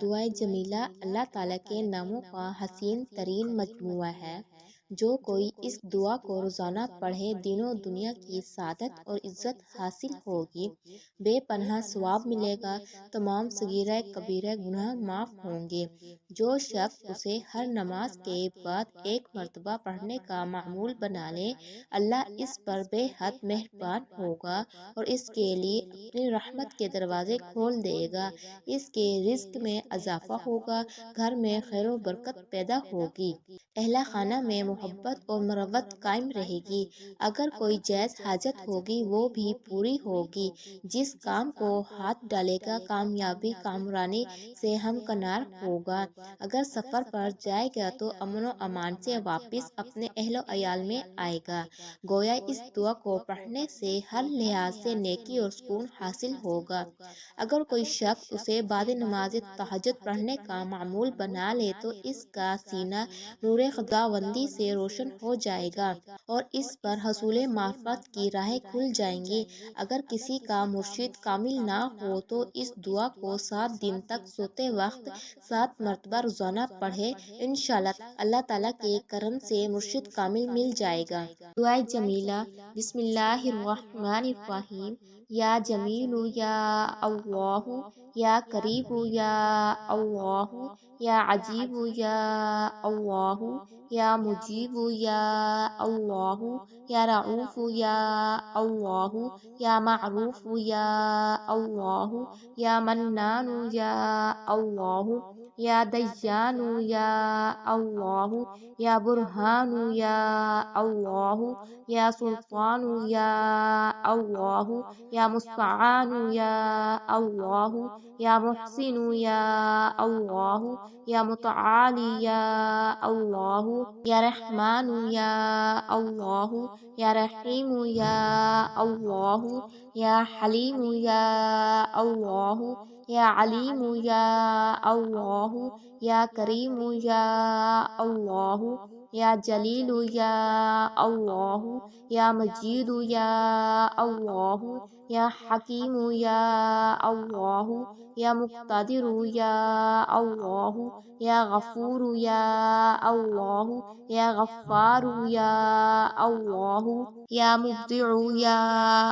دعائے جمیلہ اللہ تعالیٰ کے ناموں کا حسین ترین مجموعہ ہے۔ جو کوئی اس دعا کو روزانہ پڑھے دین و دنیا کی سعادت اور عزت حاصل ہوگی، بے پناہ ثواب ملے گا، تمام صغیرہ کبیرہ گناہ معاف ہوں گے۔ جو شخص اسے ہر نماز کے بعد ایک مرتبہ پڑھنے کا معمول بنا لے، اللہ اس پر بے حد مہربان ہوگا اور اس کے لیے اپنی رحمت کے دروازے کھول دے گا۔ اس کے رزق میں اضافہ ہوگا، گھر میں خیر و برکت پیدا ہوگی، اہل خانہ میں محبت اور مروت قائم رہے گی۔ اگر کوئی جائز حاجت ہوگی وہ بھی پوری ہوگی۔ جس کام کو ہاتھ ڈالے گا کامیابی کامرانی سے ہمکنار ہوگا۔ اگر سفر پر جائے گا تو امن و امان سے واپس اپنے اہل و عیال میں آئے گا۔ گویا اس دعا کو پڑھنے سے ہر لحاظ سے نیکی اور سکون حاصل ہوگا۔ اگر کوئی شخص اسے بعد نماز تہجد پڑھنے کا معمول بنا لے تو اس کا سینہ نور خداوندی سے روشن ہو جائے گا اور اس پر حصول معرفت کی راہیں کھل جائیں گی۔ اگر کسی کا مرشد کامل نہ ہو تو اس دعا کو 7 دن تک سوتے وقت 7 مرتبہ روزانہ پڑھے، انشاءاللہ اللہ تعالیٰ کے کرم سے مرشد کامل مل جائے گا۔ دعائے جمیلہ۔ بسم اللہ الرحمن الرحیم۔ یا جمیل یا اللہ، یا قریب یا اللہ، یا عجیب یا اللہ، یا مجیب یا اللہ، یا رعوف یا اللہ، یا معروف یا اللہ، یا منان یا اللہ، یا دیان یا اللہ، یا برہان یا اللہ، یا سلطان یا اللہ، یا مستعان یا اللہ، یا محسن یا اللہ، یا متعالی یا اللہ، یا رحمان یا اللہ، یا رحیم یا اللہ، یا حلیم یا اللہ، یا علیم یا اللہ، یا کریم یا اللہ، یا جلیل یا اللہ، یا مجید یا اللہ، یا حکیم یا اللہ، یا مقتدر یا اللہ، یا غفور یا اللہ، یا غفار یا اللہ، یا مبدع یا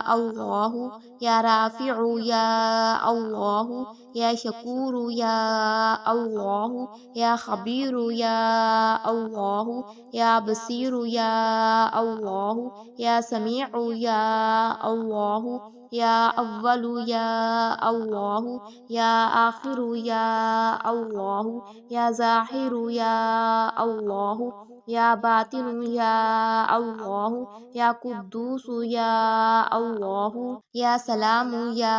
اللہ، یا رافع یا اللہ، یا شکور یا اللہ، یا خبیر یا اللہ، یا بصیر یا اللہ، یا سمیع یا اللہ، یا اول یا اللہ، یا آخر یا اللہ، یا ظاہر یا اللہ، یا باطن یا اللہ، یا قدوس یا اللہ، یا سلام یا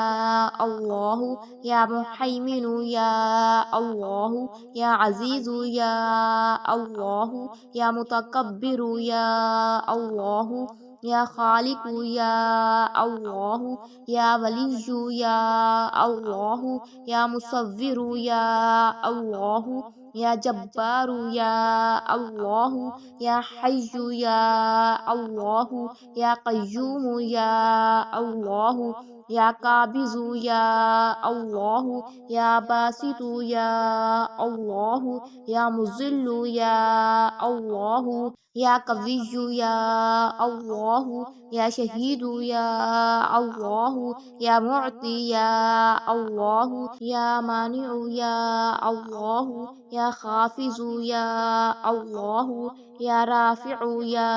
اللہ، یا مہیمن یا اللہ، یا عزیز یا اللہ، یا متکبر یا اللہ، یا خالق یا اللہ، یا ولی یا اللہ، یا مصور یا اللہ، یا جبار یا اللہ، یا حی یا اللہ، یا قیوم یا اللہ، یا قابض یا اللہ، یا باسط یا اللہ، یا مذل یا اللہ، یا قوی یا اللہ، یا شہید یا اللہ، یا معطی یا اللہ، یا مانع یا اللہ، یا خافض یا اللہ، یا رافع یا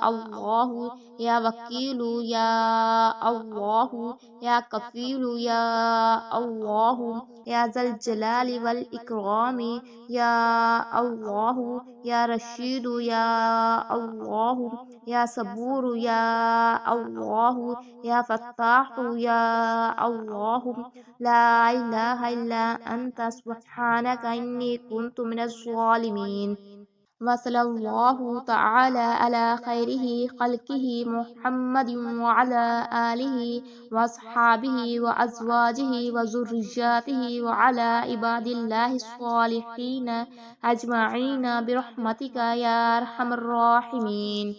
اللہ، یا وکیل یا اللہ، یا کفیل یا اللہ، یا ذا الجلال والاکرام یا اللہ، یا رشید یا اللہ، یا صبور یا اللہ، یا فتاح یا اللہ، لا الہ الا انت سبحانک انی کنت من الظالمین۔ وصلی اللہ تعالی علی خیرہ خلقہ محمد وعلی آلہ واصحابہ وازواجہ وذریاتہ وعلی عباد اللہ الصالحین اجمعین برحمتک یا ارحم الراحمین۔